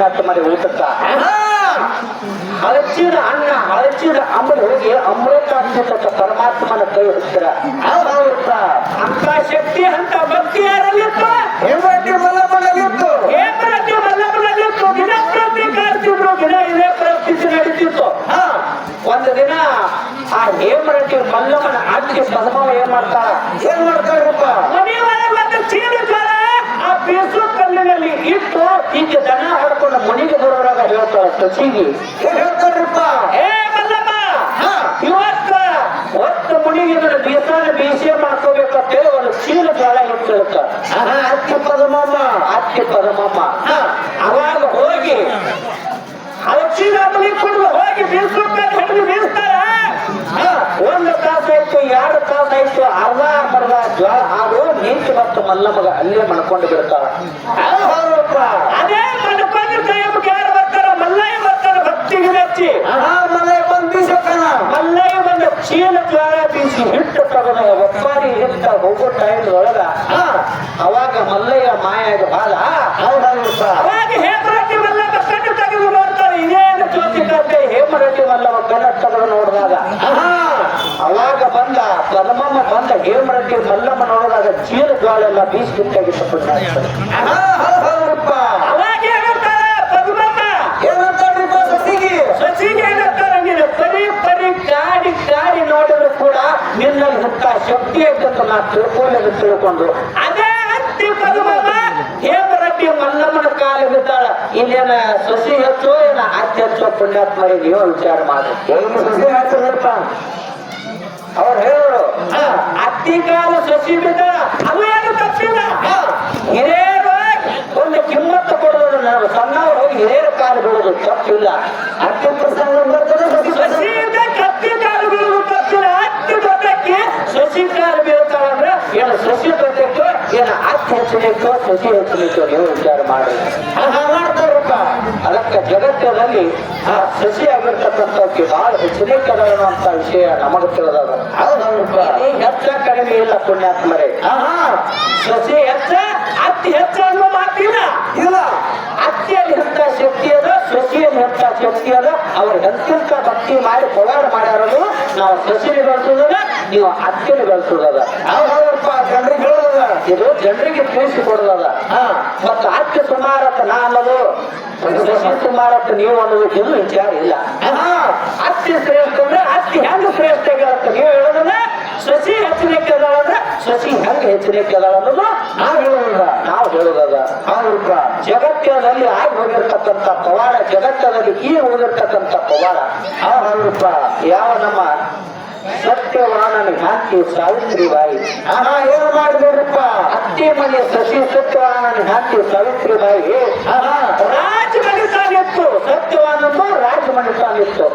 ಪುಣ್ಯಾತ್ಮರಿ ಊಟಕ್ಕ ಹಳಚಿದ ಅನ್ನ ಹಳಚಿದ ಅಮೃತ ಹೋಗಿ ಅಮೃತ ಅಂತ ಪರಮಾತ್ಮನ ಕೈ ಹಿಡ್ತಾರ ಅಂತ ಶಕ್ತಿ ಅಂತ ಭಕ್ತಿ ಯಾರಲ್ಲಿತ್ತು ಹೇಮರೆಡ್ಡಿ ಮಲ್ಲಮ್ಮನಲ್ಲಿತ್ತು ಹೇಮರೆಡ್ಡಿ ಮಲ್ಲಮ್ಮನಲ್ಲಿತ್ತು ದಿನ ಪ್ರತಿ ಕಾಡ್ತಿದ್ರು ದಿನ ಇದೇ ಪ್ರತಿಷ್ಠೆ ನಡೀತಿತ್ತು ಒಂದು ದಿನ ಆ ಹೇಮರೆಡ್ಡಿ ಮಲ್ಲಮ್ಮನ ಅಜ್ಜಿ ಪದ್ಮವ ಏನ್ ಮಾಡ್ತಾರಪ್ಪ ಮನೆ ಒಳಗೆ ಒಂದು ಚೀಲ ಕಾಲ ಆ ಬೇಸು ಕಲ್ಲಿನಲ್ಲಿ ಇಟ್ಟು ಈಗ ದನ ಹೊಡ್ಕೊಂಡು ಮನೆಗೆ ಬರೋರಾಗ ಹೇಳ್ತಾರ ಸಚಿಗೆ ಹೇಳ್ತಾರಪ್ಪ ಏ ಮಲ್ಲಮ್ಮ ಇವತ್ತು ಮುನಿಗೆ ಬೇಸಾನ ಬೇಸಿಗೆ ಮಾಡ್ಕೋಬೇಕಂತೇಳಿ ಒಂದು ಚೀಲ ಜಾಳ ಇಟ್ಟಿರುತ್ತ ಅಕ್ಕಿ ಪದಮಮ್ಮ ಅವಾಗ ಹೋಗಿ ಚೀಲ ಮಲಿಕೊಂಡು ಹೋಗಿ ಬೀಸ್ಕೊಬೇಕು ಹಿಡಿದು ಬೀಸ್ತಾರ ಒಂದು ತಾಸಾಯ್ತು 2 ತಾಸಾಯ್ತು ಅರ್ಧ ಜ್ವಾಳ ಹಾಗೂ ನಿಂತು ಮತ್ತು ಮಲ್ಲಮ್ಮಗ ಅಲ್ಲೇ ಮಣ್ಕೊಂಡು ಬಿಡ್ತಾರ ಅದೇ ಮಣ್ಕೊಂಡು ಯಾರು ಬರ್ತಾರ ಮಲ್ಲಯ್ಯ ಬರ್ತಾರ ಭಕ್ತಿಗೆ ಹಚ್ಚಿ ಮಲ್ಲಯ್ಯ ಬಂದು ಬೀಸೋಕನ ಮಲ್ಲಯ್ಯ ಬಂದ ಚೀಲ ಜ್ವಾಳ ಬೀಸಿ ಹಿಟ್ಟು ತಗೊಂಡ ಒಪ್ಪಾರಿ ಹಿಟ್ಟ ಹೋಗೋ ಟೈಮ್ ಒಳಗ ಅವಾಗ ಮಲ್ಲಯ್ಯ ಮಾಯಾಗ ಬಾಲ ಅವಾಗ ಹೇಮರೆಡ್ಡಿ ಮಲ್ಲಮ್ಮ ಕಣ್ಣು ತೆಗೆದು ನೋಡ್ತಾರೆ ಇದೇನು ಜ್ಯೋತಿಕತೆ ಹೇಮರೆಡ್ಡಿ ಮಲ್ಲಮ್ಮ ಕಣ್ಣ ತೆಗೆದು ನೋಡಿದಾಗ ಅವಾಗ ಬಂದ ಪದ್ಮಮ್ಮ ಬಂದ ಹೇಮರೆಡ್ಡಿ ಮಲ್ಲಮ್ಮ ನೋಡಿದಾಗ ಚೀಲ ಜ್ವಾಳ ಎಲ್ಲ ಬೀಸಿ ಹಿಟ್ಟಾಗಿತ್ತು ಪುಣ್ಯಾತ್ಮರಿ ಅವಾಗ ಏನಂತಾರ ಪದ್ಮಮ್ಮ ಏನಂತಾರ್ರಿಪ್ಪ ಸಸಿಗೆ ಏನಂತಾರ ನೀನು ಪರಿ ಕಾಡಿ ನೋಡಿದ್ರು ಕೂಡ ನಿನ್ನಲ್ಲಿ ಹುಟ್ಟ ಶಕ್ತಿ ಐತಂತ ನಾ ತಿಳ್ಕೊಂಡು ಅದೇ ಹತ್ತಿ ಪದ್ಮಮ್ಮ ಹೇಮರೆಡ್ಡಿ ಮಲ್ಲಮ್ಮನ ಕಾಲ ಬಿದ್ದಾಳ ಇಲ್ಲೇನ ಸಸಿ ಹೆಚ್ಚೋ ಏನ ಅತ್ತಿ ಹೆಚ್ಚೋ ಪುಣ್ಯಾತ್ಮರಿ ನೀವು ವಿಚಾರ ಮಾಡಿ ಸಸಿ ಹಚ್ಚಪ್ಪ ಅವ್ರು ಹೇಳೋರು ಅತ್ತಿ ಕಾಲ ಸಸಿ ಬಿದ್ದಾಳ ಅದು ಏನು ತಪ್ಪಿಲ್ಲ ಹಿರೇರು ಒಂದು ಕಿಮ್ಮತ್ತು ಕೊಡೋದು ನಾವು ಸಣ್ಣವ್ರು ಹೋಗಿ ಹಿರೇರು ಕಾಲು ಬಿಡೋದು ತಪ್ಪಿಲ್ಲ ಅತ್ತಿ ಪ್ರಸಂಗ ಸಸಿಯಿಂದ ಕತ್ತಿ ಕಾಲು ಬೀಳೋದು ತಪ್ಪಿಲ್ಲ ಅತ್ತಿ ದೊಡ್ಡಕ್ಕೆ ಸಸಿ ಕಾಲು ಬೀಳ್ತಾವಂದ್ರೆ ಏನು ಸಸಿ ದೊಡ್ಡಕ್ಕೋ ಏನು ಅತ್ತಿ ಹೆಚ್ಚಲಿಕ್ಕೋ ಸಸಿ ಹೆಚ್ಚಲಿಕ್ಕೋ ನೀವು ವಿಚಾರ ಮಾಡಿ ಮಾಡ್ತಾರಪ್ಪ ಅದಕ್ಕೆ ಜಗತ್ತಿನಲ್ಲಿ ಆ ಸಸಿ ಆಗಿರ್ತಕ್ಕಂಥವ್ಕೆ ಬಹಳ ಹೆಚ್ಚಲಿಕ್ಕದ ಅನ್ನುವಂತ ವಿಷಯ ನಮಗೆ ತಿಳಿದದ ಹೆಚ್ಚ ಕಡಿಮೆ ಇಲ್ಲ ಪುಣ್ಯಾತ್ಮರೇ ಸಸಿ ಹೆಚ್ಚ ಅತ್ತಿ ಹೆಚ್ಚ ಅನ್ನೋ ಮಾತಿಲ್ಲ ಇಲ್ಲ ಅತ್ತಿಯಲ್ಲಿ ಎಂತ ಶಕ್ತಿ ಅದ ಸಸಿಯಲ್ಲಿ ಎಂತ ಶಕ್ತಿ ಅದ ಅವ್ರು ಎಂತಿಂತ ಭಕ್ತಿ ಮಾಡಿ ಪವಾಡ ಮಾಡ್ಯಾರದು ನಾವು ಸಸಿಲಿ ಬೆಳೆಸೋದದ ನೀವು ಅತ್ತಿಲಿ ಬೆಳೆಸೋದದ ಜನರಿಗೆ ಹೇಳೋದ ಇದು ಜನರಿಗೆ ತಿಳಿಸಿಕೊಡೋದದ ಮತ್ತು ಅತ್ತಿ ಸುಮಾರತ್ತ ನಾ ಅನ್ನೋದು ಸಸಿ ಸುಮಾರತ್ತ ನೀವು ಅನ್ನೋದು ಇದು ವಿಚಾರ ಇಲ್ಲ ಅತ್ತಿ ಶ್ರೇಷ್ಠ ಅಂದ್ರೆ ಅತ್ತಿ ಹೆಂಗ ಶ್ರೇಷ್ಠ ಆಗಿರತ್ತ ನೀವು ಹೇಳೋದನ್ನ ಸಸಿ ಹೆಚ್ಚಲಿಕ್ಕೆ ಅದಾವಂದ್ರೆ ಸಸಿ ಹೆಂಗ ಹೆಚ್ಚಲಿಕ್ಕೆ ಅದಾವ ಅನ್ನೋದು ನಾವು ಹೇಳೋದದ ಅವ್ರಪ್ಪ ಜಗತ್ತಿನಲ್ಲಿ ಆಗಿ ಹೋಗಿರ್ತಕ್ಕಂಥ ಪವಾಡ ಜಗತ್ತದಲ್ಲಿ ಈ ಹೋಗಿರ್ತಕ್ಕಂಥ ಪವಾಡ ಅವ್ರಪ್ಪ ಯಾವ ನಮ್ಮ ಸತ್ಯವಾನನ ಹಾಕಿ ಸಾವಿತ್ರಿ ಬಾಯಿ ಏನು ಮಾಡಿದ್ರಪ್ಪ ಅತ್ತಿ ಮನೆ ಸಸಿ ಸತ್ಯವಾನನ ಹಾಕಿ ಸಾವಿತ್ರಿ ಬಾಯಿ ರಾಜಮಣಿತಾನಿತ್ತು ಸತ್ಯವಾನಂದು ರಾಜಮಣಿತಾನಿತ್ತು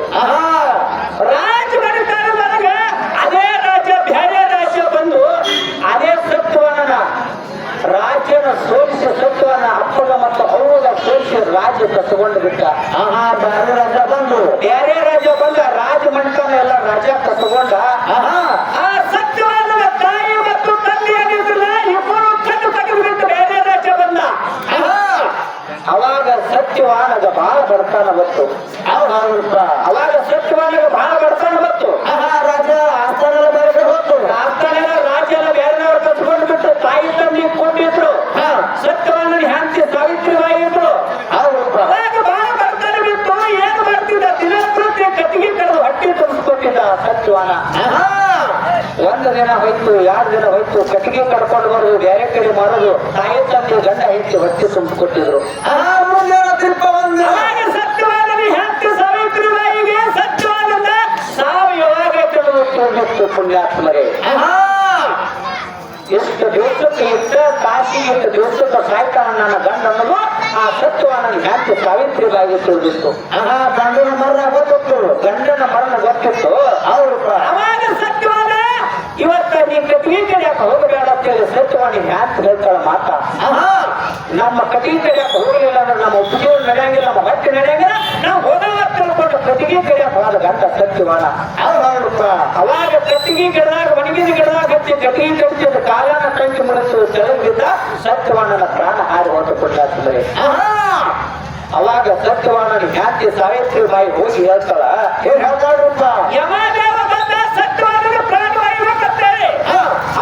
ರಾಜಮಣಿತಾನದೊಳಗ ಅದೇ ರಾಜ್ಯ ಬೇರೆ ರಾಜ್ಯ ಬಂದು ಅದೇ ಸತ್ಯವಾನನ ರಾಜ್ಯನ ಸೋಲಿಸಿ ಸತ್ವನ ಅಪ್ಪಗ ಮತ್ತು ಅವ್ವಗ ಸೋಲಿಸಿ ರಾಜ್ಯ ಕಸ್ಕೊಂಡು ಬಿಟ್ಟ ಬೇರೆ ರಾಜ್ಯ ಬಂದ ರಾಜ ಮಂಟನ ಎಲ್ಲ ರಾಜ್ಯ ಕಸ್ಕೊಂಡ ಆ ಸತ್ಯವಾನನ ತಾಯಿ ಮತ್ತು ತಂದೆ ಏನಿದ್ರಲ್ಲ ಇಬ್ಬರು ಕಣ್ಣು ತೆಗೆದುಬಿಟ್ಟು ಬೇರೆ ರಾಜ್ಯ ಬಂದ ಅವಾಗ ಸತ್ಯವಾನಗ ಬಹಳ ಬಡತನ ಬಂತು ಅವಾಗ ಸತ್ಯವಾನಗ ಬಹಳ ಬಡತನ ಬಂತು ರಾಜ ಆಸ್ಥಾನ ಬೇರೆ ಹೋಗ್ತು ಆಸ್ಥಾನ ರಾಜ್ಯನ ಬೇರೆಯವ್ರು ಕಸ್ಕೊಂಡು ಬಿಟ್ಟು ತಾಯಿ ತಂದೆ ಕೊಂಡಿದ್ರು ಸತ್ಯವಾನನ ಹೆಂಡತಿ ಸಾವಿತ್ರಿ ಬಾಯಿ ಇದ್ರು ಅವಾಗ ಬಹಳ ಬಡತನ ಬಿಟ್ಟು ಏನು ಮಾಡ್ತಿದ್ದ ದಿನಪ್ರತಿ ಕಟ್ಟಿಗೆ ಕರೆದು ಹಟ್ಟಿ ತುಂಬಿಸ್ಕೊಟ್ಟಿದ್ದ ಸತ್ಯವಾನ ಒಂದು ದಿನ ಹೋಯ್ತು 2 ದಿನ ಹೋಯ್ತು ಕಟ್ಟಿಗೆ ಕಡ್ಕೊಂಡು ಬರೋದು ಬೇರೆ ಕಡೆ ಮಾಡೋದು ತಾಯಿ ತಂದೆ ಗಂಡ ಹೆಚ್ಚು ಹೊಟ್ಟೆ ತುಂಬಿಕೊಟ್ಟಿದ್ರು ಸತ್ಯವಾನನ ಹೆಂಡತಿ ಸಾವಿತ್ರಿ ಬಾಯಿಗೆ ಸತ್ಯವಾನನ ಸಾವು ಯಾವಾಗ ತಿಳಿದು ಪುಣ್ಯಾತ್ಮರೇ ಎಷ್ಟು ದಿವಸಕ್ಕೆ ಇಷ್ಟ ಕಾಶಿ ಎಷ್ಟು ದಿವಸಕ್ಕೆ ಸಾಯ್ತಾನ ನನ್ನ ಗಂಡ ಅನ್ನೋದು ಆ ಸತ್ಯವಾನನ ಹೆಂಡತಿ ಸಾವಿತ್ರಿ ಬಾಯಿಗೆ ತಿಳಿದಿತ್ತು ಗಂಡನ ಮರಣ ಗೊತ್ತಿತ್ತು ಅವ್ರು ಅವಾಗ ಸತ್ಯವಾನ ಇವತ್ತ ನೀ ಕಟ್ಟಿಗೆ ಕಡಿಯಾಕ ಹೋಗಬೇಡ ಅಂತೇಳಿ ಸತ್ಯವಾಣಿ ಹ್ಯಾಂತ ಹೇಳ್ತಾಳ ಮಾತ ನಮ್ಮ ಕಟ್ಟಿಗೆ ಕಡಿಯಾಕ ಹೋಗಲಿಲ್ಲ ಅಂದ್ರೆ ನಮ್ಮ ಉಪಯೋಗ ನಡೆಯಂಗಿಲ್ಲ ನಮ್ಮ ಹತ್ತಿ ನಡೆಯಂಗಿಲ್ಲ ನಾವು ಹೋಗವ ತಿಳ್ಕೊಂಡು ಕಟ್ಟಿಗೆ ಕಡಿಯಾಕ ಹೋದ ಗಂಟ ಸತ್ಯವಾನ ಅವಾಗ ಕಟ್ಟಿಗೆ ಗಿಡದಾಗ ಒಣಗಿದ ಗಿಡದಾಗ ಹಚ್ಚಿ ಕಟ್ಟಿಗೆ ಕಡಿಸಿದ ಕಾಲನ ಕಂಚು ಮುಡಿಸು ತೆಳಗಿದ್ದ ಸತ್ಯವಾನನ ಪ್ರಾಣ ಹಾರಿ ಹೊರಟುಕೊಂಡಾಗ್ತದೆ ಅವಾಗ ಸತ್ಯವಾನ ಖ್ಯಾತಿ ಸಾವಿತ್ರಿ ಬಾಯಿ ಹೋಗಿ ಹೇಳ್ತಾಳ ಏನ್ ಹೇಳ್ತಾಳ್ರಪ್ಪ ಯಮದೇವ ಬಂದ ಸತ್ಯವಾನ ಪ್ರಾಣವಾಯು ಕತ್ತೇಳಿ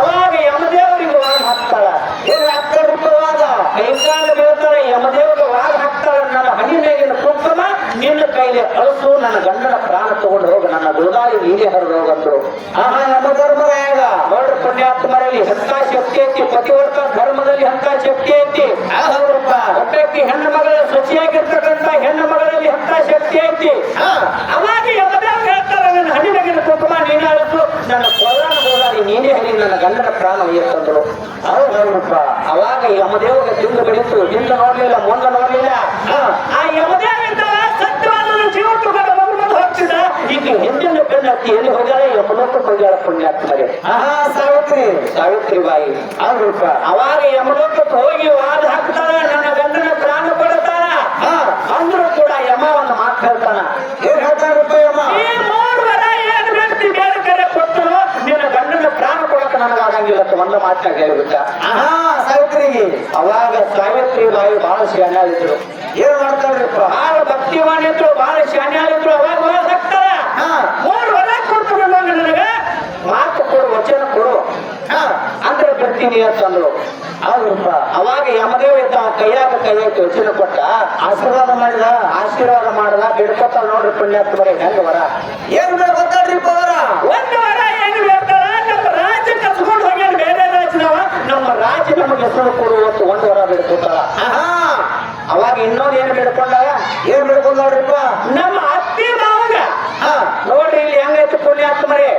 ಅವಾಗ ಯಮದೇವರಿಗೆ ವಾದ ಹಾಕ್ತಾಳ ಏನ್ ಹಾಕ್ತಾಳ್ರಪ್ಪ ವಾದ ಕೈಕಾಲ ಹೇಳ್ತಾಳೆ ಯಮದೇವರಿಗೆ ವಾದ ಹಾಕ್ತಾಳ ನನ್ನ ಹನಿಮೇಗಿನ ಕುಂಕುಮ ನಿನ್ನ ಕೈಲಿ ಅಳಸು ನನ್ನ ಗಂಡನ ಪ್ರಾಣ ತಗೊಂಡು ಹೋಗ ನನ್ನ ಗೋದಾಳಿ ನೀನೇ ಹರಿದು ಹೋಗಂದ್ರು ಆಹಾ ಯಮಧರ್ಮರಾಯ ನೋಡ್ರಿ ಪುಣ್ಯಾತ್ಮರಲ್ಲಿ ಹಂತ ಶಕ್ತಿ ಐತಿ ಪತಿವರ್ತ ಧರ್ಮದಲ್ಲಿ ಹಂತ ಶಕ್ತಿ ಐತಿ ಒಬ್ಬಾಕಿ ಹೆಣ್ಣು ಮಗಳ ಶುಚಿಯಾಗಿರ್ತಕ್ಕಂಥ ಹೆಣ್ಣು ಮಗಳಲ್ಲಿ ಹಂತ ಶಕ್ತಿ ಐತಿ ಅವಾಗ ಯಮದೇವ ಹೇಳ್ತಾರ ನನ್ನ ಹಣ್ಣಿನ ಕುಂಕುಮ ನೀನೇ ಅಳಸು ನನ್ನ ಕೊಲ್ಲಾನ ಗೋದಾಳಿ ನೀನೇ ಹರಿ ನನ್ನ ಗಂಡನ ಪ್ರಾಣ ಒಯ್ಯತ್ತಂದ್ರು ಹೌದಪ್ಪ ಅವಾಗ ಯಮದೇವಗೆ ತಿಂದು ಬೆಳೀತು ಹಿಂದೆ ನೋಡ್ಲಿಲ್ಲ ಮುಂದೆ ನೋಡ್ಲಿಲ್ಲ ಆ ಯಮದೇವ ಸತ್ಯವಾದ ಜೀವ ಹೋಗ್ತಿದ ಈಗ ಹಿಂದಿನ ಬೆನ್ನತ್ತಿ ಎಲ್ಲಿ ಹೋಗ್ಯಾಳೆ ಯಮಲೋಕ ಹೋಗ್ಯಾಳ ಪುಣ್ಯಾತ್ಮರೆ ಸಾವಿತ್ರಿ ಬಾಯಿ ಹೌದಪ್ಪ ಅವಾಗ ಯಮಲೋಕಕ್ಕೆ ಹೋಗಿ ವಾದ ಹಾಕ್ತಾಳ ನನ್ನ ಗಂಡನ ಪ್ರಾಣ ಕೊಡ್ತಾಳ ಅಂದ್ರೂ ಕೂಡ ಯಮ ಒಂದು ಮಾತು ಹೇಳ್ತಾನ ಏನ್ ಹೇಳ್ತಾರಪ್ಪ ಯಮ ಈ 3 ವರ ಏನ್ ವ್ಯಕ್ತಿ ಬೇರೆ ಕಡೆ ಕೊಟ್ಟರು ನಿನ್ನ ಗಂಡನ ಪ್ರಾಣ ಕೊಡಕ್ಕೆ ನನಗಾಗಂಗಿಲ್ಲ ಒಂದು ಮಾತನಾಗ ಹೇಳ್ಬಿಟ್ಟ ಸಾವಿತ್ರಿಗೆ ಅವಾಗ ಸಾವಿತ್ರಿ ಬಾಯಿ ಬಹಳ ಶಾನ್ಯಾಳಿದ್ರು ಏನ್ ಮಾಡ್ತಾಳ್ರಿಪ್ಪ ಬಹಳ ಭಕ್ತಿವಾಣಿದ್ರು ಬಹಳ ಶಾನ್ಯಾಳಿದ್ರು ಅವಾಗ ವಾದ ಹಾಕ್ತಾರ 3 ವರ ಕೊಡ್ತಾರೆ ನನಗೆ ಮಾತು ಕೊಡು ವಚನ ಕೊಡು ಅಂದ್ರೆ ಬರ್ತೀನಿ ಅಂತಂದ್ರು ಹೌದಪ್ಪ ಅವಾಗ ಯಮದೇವ ಇದ್ದ ಕೈಯಾಗ ಕೈಯಾಗಿ ವಚನ ಕೊಟ್ಟ ಆಶೀರ್ವಾದ ಮಾಡದ ಬಿಡ್ಕೊತಾರ ನೋಡ್ರಿ ಪುಣ್ಯಾತ್ಮರೇ ಹೆಂಗ ವರ ಏನ್ ಗೊತ್ತಾಡ್ರಿಪ್ಪ ವರ ಒಂದು ವರ ಏನು ಹೇಳ್ತಾರ ನಮ್ಮ ರಾಜ್ಯ ಕಸ್ಕೊಂಡು ಹೋಗ್ಯಾರ ಬೇರೆ ರಾಜ್ಯದವ ನಮ್ಮ ರಾಜ್ಯ ನಮಗೆ ಹೆಸರು ಕೊಡುವತ್ತು ಒಂದು ವರ ಬಿಡ್ಕೊತಾಳ ಅವಾಗ ಇನ್ನೊಂದು ಏನು ಬಿಡ್ಕೊಂಡಾಗ ಏನ್ ಬಿಡ್ಕೊಂಡ್ರಿಪ್ಪ ನಮ್ಮ ಅತ್ತಿ ಮಾವಗ ನೋಡ್ರಿ ಇಲ್ಲಿ ಹೆಂಗೈತಿ ಪುಣ್ಯಾತ್ಮರೇ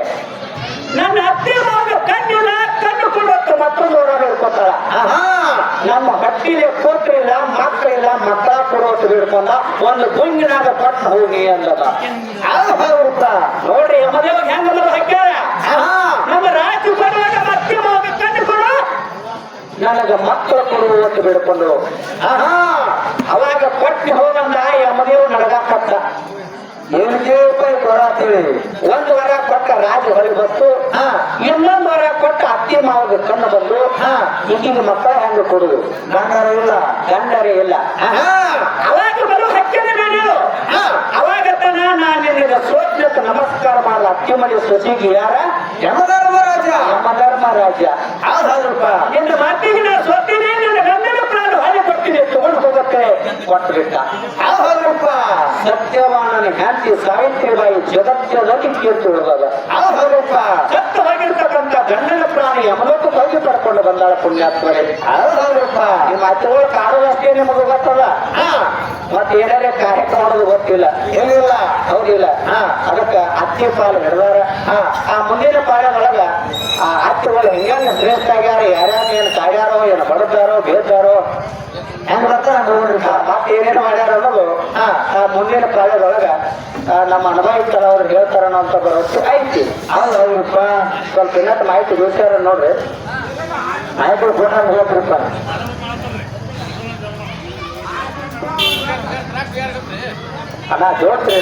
ನನ್ನ ಅತ್ತಿ ಮಾವಗ ಕಣ್ಣಿಲ್ಲ ಕಣ್ಣು ಕೊಡುವತ್ತು ಮತ್ತೊಂದು ವರ ಬಿಡ್ಕೊತಾಳ ನಮ್ಮ ಹಟ್ಟಿಲೆ ಕೂತ್ರಿಲ್ಲ ಮಕ್ಕಳಿಲ್ಲ ಮಕ್ಕಳ ಕೊಡುವತ್ತು ಬಿಡ್ಕೊಂಡ ಒಂದು ಗುಂಗಿನಾಗ ಕೊಟ್ಟು ಹೋಗಿ ಅಂದದ ನೋಡ್ರಿ ಯಮದೇವ ಹೆಂಗ ಹಾಕ್ಯಾರ ನಮ್ಮ ರಾಜ್ಯ ಕೊಡುವಾಗ ಅತ್ತಿ ಮಾವಗ ಕಣ್ಣು ಕೊಡು ನನಗ ಮಕ್ಕಳು ಕೊಡುವತ್ತು ಬಿಡ್ಕೊಂಡು ಅವಾಗ ಕೊಟ್ಟು ಹೋಗಂದ ಯಮದೇವ ನಡಗಾಕತ್ತ ಏನಕ್ಕೆ ರೂಪಾಯಿ ಕೊಡತ್ತೀವಿ ಒಂದು ವರ ಕೊಟ್ಟ ರಾಜ ಹೊರಗೆ ಬಂತು ಇನ್ನೊಂದು ವರ ಕೊಟ್ಟ ಅತ್ತಿ ಮಾವಗೆ ಕಣ್ಣು ಬಂದು ಈಗಿನ ಮಕ್ಕಳ ಹೆಂಗ ಕೊಡುದು ಗಂಡರೇ ಇಲ್ಲ ಅವಾಗ ಬರೋ ಹಕ್ಕಿನ ನೀವು ಅವಾಗ ತನ ನಾನು ನಿನಗೆ ಸೋತ್ನಕ್ಕೆ ನಮಸ್ಕಾರ ಮಾಡಲ್ಲ ಅತ್ತಿ ಮನೆ ಸೊಸಿಗೆ ಯಾರ ಯಮಧರ್ಮರಾಜ ನಿನ್ನ ಮಾತಿಗೆ ನಾನು ಸೋತೀನಿ ನಿನ್ನ ಗಂಡನ ಪ್ರಾಣ ಹಾಗೆ ಕೊಡ್ತೀನಿ ತಗೊಂಡು ಹೋಗಕ್ಕೆ ಕೊಟ್ಟು ಬಿಟ್ಟ ಸತ್ಯವಾನನ ಹೆಂಡತಿ ಸಾವಿತ್ರಿ ಬಾಯಿ ಜಗತ್ಯದಲ್ಲಿ ಕೀರ್ತಿ ಹೊಡೆದಾಗ ಸತ್ತು ಹೋಗಿರ್ತಕ್ಕಂಥ ಗಂಡನ ಪ್ರಾಣಿ ಯಮಲೋಕ ಹೋಗಿ ಪಡ್ಕೊಂಡು ಬಂದಾಳ ಪುಣ್ಯಾತ್ಮರೇ ನಿಮ್ಮ ಅತ್ತಿಗಳು ಕಾಡೋದಷ್ಟೇ ನಿಮಗೆ ಗೊತ್ತಲ್ಲ ಮತ್ತೆ ಏನಾರೇ ಕಾರ್ಯಕ್ರಮ ಮಾಡೋದು ಗೊತ್ತಿಲ್ಲ ಏನಿಲ್ಲ ಹೌದಿಲ್ಲ ಅದಕ್ಕ ಅತ್ತಿ ಪಾಲು ಹಿಡ್ದಾರ ಆ ಮುಂದಿನ ಪಾಲದೊಳಗ ಆ ಅತ್ತಿಗಳು ಹೆಂಗ ಶ್ರೇಷ್ಠ ಆಗ್ಯಾರ ಯಾರ್ಯಾರು ಏನು ಕಾಡ್ಯಾರೋ ಏನು ಬಡದಾರೋ ಬೇದಾರೋ ಹೆಂಗ್ ಬರ್ತ ನೋಡ್ರಿ ಮತ್ತೆ ಏನೇನು ಮಾಡ್ಯಾರ ಅನ್ನೋದು ಮುಂದಿನ ಕಾಲದೊಳಗ ನಮ್ಮ ಅನುಭವಿಸ್ತಾರ ಅವ್ರು ಹೇಳ್ತಾರ ಅಂತ ಬರೋದು ಐತಿ ಹೌದಪ್ಪ ಸ್ವಲ್ಪ ಇನ್ನೊಂದು ಮಾಹಿತಿ ಬೇಕಾರ ನೋಡ್ರಿ ಮಾಹಿತಿ ಕೂಡ ಹೇಳ್ತಿರ್ಪ ಅಣ್ಣ ಜೋಡ್ಸ್ರಿ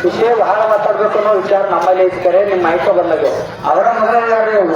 ವಿಷಯ ಬಹಳ ಮಾತಾಡ್ಬೇಕು ಅನ್ನೋ ವಿಚಾರ ನಮ್ಮಲ್ಲಿ ಇಸ್ಕರೆ ನಿಮ್ ಮಾಹಿತಿ ಬಂದಾಗ ಅವರ ಮಗ